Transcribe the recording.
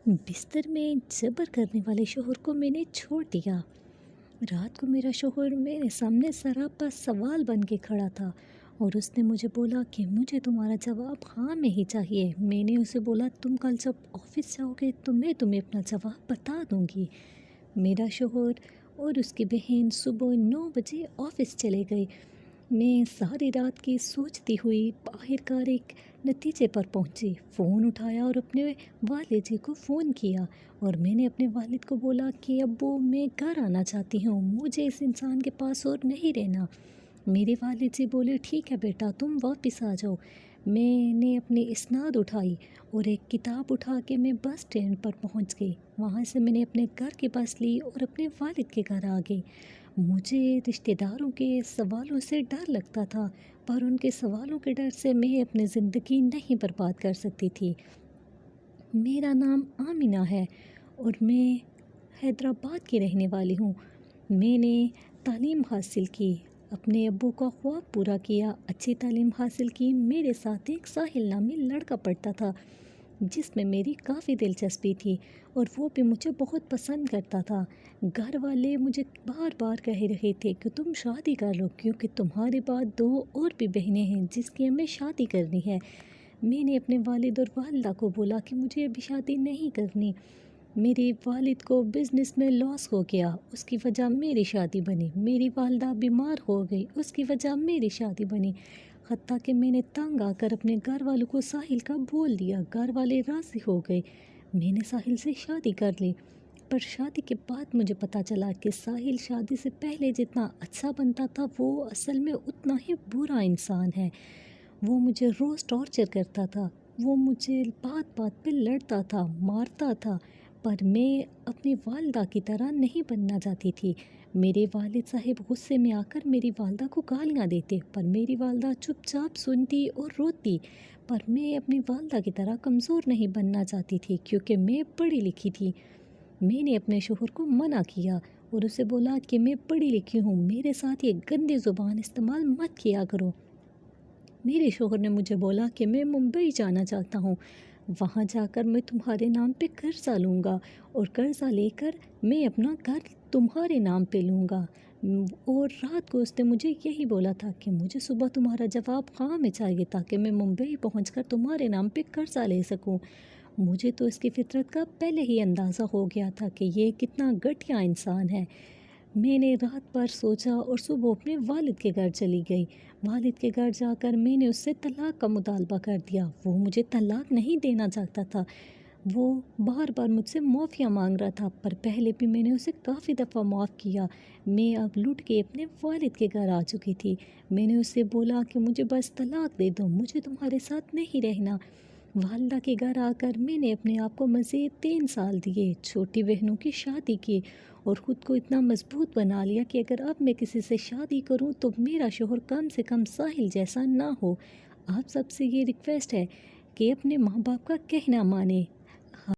بستر میں جبر کرنے والے شوہر کو میں نے چھوڑ دیا۔ رات کو میرا شوہر میرے سامنے سراپا سوال بن کے کھڑا تھا اور اس نے مجھے بولا کہ مجھے تمہارا جواب ہاں میں ہی چاہیے۔ میں نے اسے بولا تم کل جب آفس جاؤ گے تو میں تمہیں اپنا جواب بتا دوں گی۔ میرا شوہر اور اس کی بہن صبح 9 بجے آفس چلے گئے۔ میں ساری رات کی سوچتی ہوئی آخرکار ایک نتیجے پر پہنچی۔ فون اٹھایا اور اپنے والد جی کو فون کیا اور میں نے اپنے والد کو بولا کہ ابو میں گھر آنا چاہتی ہوں، مجھے اس انسان کے پاس اور نہیں رہنا۔ میرے والد جی بولے ٹھیک ہے بیٹا تم واپس آ جاؤ۔ میں نے اپنی اسناد اٹھائی اور ایک کتاب اٹھا کے میں بس اسٹینڈ پر پہنچ گئی۔ وہاں سے میں نے اپنے گھر کی بس لی اور اپنے والد کے گھر آ گئی۔ مجھے رشتہ داروں کے سوالوں سے ڈر لگتا تھا، پر ان کے سوالوں کے ڈر سے میں اپنی زندگی نہیں برباد کر سکتی تھی۔ میرا نام آمینہ ہے اور میں حیدرآباد کی رہنے والی ہوں۔ میں نے تعلیم حاصل کی، اپنے ابو کا خواب پورا کیا، اچھی تعلیم حاصل کی۔ میرے ساتھ ایک ساحل نامی لڑکا پڑھتا تھا جس میں میری کافی دلچسپی تھی اور وہ بھی مجھے بہت پسند کرتا تھا۔ گھر والے مجھے بار بار کہہ رہے تھے کہ تم شادی کر لو کیونکہ تمہارے بعد 2 اور بھی بہنیں ہیں جس کی ہمیں شادی کرنی ہے۔ میں نے اپنے والد اور والدہ کو بولا کہ مجھے ابھی شادی نہیں کرنی۔ میرے والد کو بزنس میں لاس ہو گیا، اس کی وجہ میری شادی بنی۔ میری والدہ بیمار ہو گئی، اس کی وجہ میری شادی بنی۔ حتیٰ کہ میں نے تنگ آ کر اپنے گھر والوں کو ساحل کا بول دیا۔ گھر والے راضی ہو گئے، میں نے ساحل سے شادی کر لی۔ پر شادی کے بعد مجھے پتہ چلا کہ ساحل شادی سے پہلے جتنا اچھا بنتا تھا وہ اصل میں اتنا ہی برا انسان ہے۔ وہ مجھے روز ٹارچر کرتا تھا، وہ مجھے بات بات پہ لڑتا تھا، مارتا تھا، پر میں اپنی والدہ کی طرح نہیں بننا چاہتی تھی۔ میرے والد صاحب غصے میں آ کر میری والدہ کو گالیاں دیتے، پر میری والدہ چپ چاپ سنتی اور روتی۔ پر میں اپنی والدہ کی طرح کمزور نہیں بننا چاہتی تھی کیونکہ میں پڑھی لکھی تھی۔ میں نے اپنے شوہر کو منع کیا اور اسے بولا کہ میں پڑھی لکھی ہوں، میرے ساتھ یہ گندی زبان استعمال مت کیا کرو۔ میرے شوہر نے مجھے بولا کہ میں ممبئی جانا چاہتا ہوں، وہاں جا کر میں تمہارے نام پہ قرضہ لوں گا اور قرضہ لے کر میں اپنا گھر تمہارے نام پہ لوں گا۔ اور رات کو اس نے مجھے یہی بولا تھا کہ مجھے صبح تمہارا جواب ہاں میں چاہیے تاکہ میں ممبئی پہنچ کر تمہارے نام پہ قرضہ لے سکوں۔ مجھے تو اس کی فطرت کا پہلے ہی اندازہ ہو گیا تھا کہ یہ کتنا گھٹیا انسان ہے۔ میں نے رات بھر سوچا اور صبح اپنے والد کے گھر چلی گئی۔ والد کے گھر جا کر میں نے اس سے طلاق کا مطالبہ کر دیا۔ وہ مجھے طلاق نہیں دینا چاہتا تھا، وہ بار بار مجھ سے معافیاں مانگ رہا تھا، پر پہلے بھی میں نے اسے کافی دفعہ معاف کیا۔ میں اب لٹ کے اپنے والد کے گھر آ چکی تھی۔ میں نے اسے بولا کہ مجھے بس طلاق دے دو، مجھے تمہارے ساتھ نہیں رہنا۔ والدہ کے گھر آ کر میں نے اپنے آپ کو مزید 3 سال دیے، چھوٹی بہنوں کی شادی کی اور خود کو اتنا مضبوط بنا لیا کہ اگر اب میں کسی سے شادی کروں تو میرا شوہر کم سے کم ساحل جیسا نہ ہو۔ آپ سب سے یہ ریکویسٹ ہے کہ اپنے ماں باپ کا کہنا مانیں۔